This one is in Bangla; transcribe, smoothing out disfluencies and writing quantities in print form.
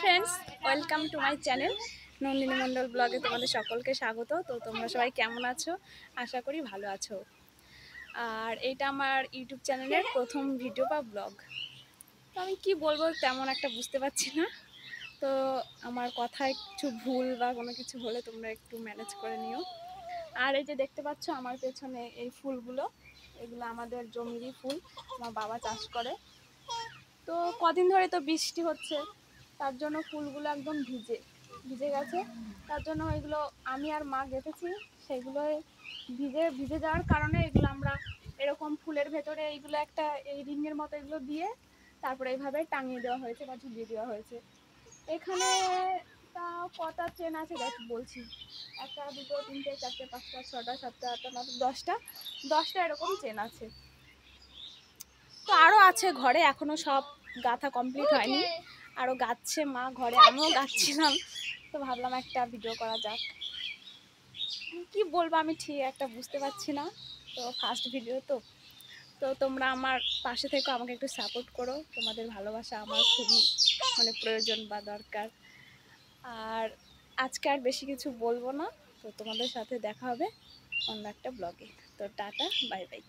Friends, welcome to my channel Nandini Mondal ব্লগে তোমাদের সকলকে স্বাগত। তো তোমরা সবাই কেমন আছো? আশা করি ভালো আছো। আর এইটা আমার ইউটিউব চ্যানেলের প্রথম ভিডিও বা ব্লগ। তো আমি কি বলবো তেমন একটা বুঝতে পারছি না। তো আমার কথায় কিছু ভুল বা কোনো কিছু হলে তোমরা একটু ম্যানেজ করে নিও। আর এই যে দেখতে পাচ্ছ আমার পেছনে এই ফুলগুলো, এগুলো আমাদের জমিরই ফুল, আমার বাবা চাষ করে। তো কদিন ধরে তো বৃষ্টি হচ্ছে, তার জন্য ফুলগুলো একদম ভিজে ভিজে গেছে। তার জন্য এগুলো আমি আর মা গেঁথেছি, সেগুলো ভিজে ভিজে যাওয়ার কারণে এগুলো আমরা এরকম ফুলের ভেতরে এইগুলো একটা এই রিংয়ের মতো এগুলো দিয়ে তারপরে এইভাবে টাঙিয়ে দেওয়া হয়েছে বা ঝুলিয়ে দেওয়া হয়েছে। এখানে তা কটা চেন আছে দেখ বলছি, 1 2 3 4 5 6 7 8 9 10টা এরকম চেন আছে। তো আরও আছে ঘরে, এখনও সব গাঁথা কমপ্লিট হয়নি, আরও গাচ্ছে মা ঘরে, আমিও গাচ্ছিলাম। তো ভাবলাম একটা ভিডিও করা যাক। কি বলবো আমি ঠিক একটা বুঝতে পারছি না, তো ফার্স্ট ভিডিও তো তো তোমরা আমার পাশে থেকে আমাকে একটু সাপোর্ট করো, তোমাদের ভালোবাসা আমার খুবই প্রয়োজন বা দরকার। আর আজকে আর বেশি কিছু বলবো না, তো তোমাদের সাথে দেখা হবে অন্য একটা ব্লগে। তো টাটা, বাই বাই।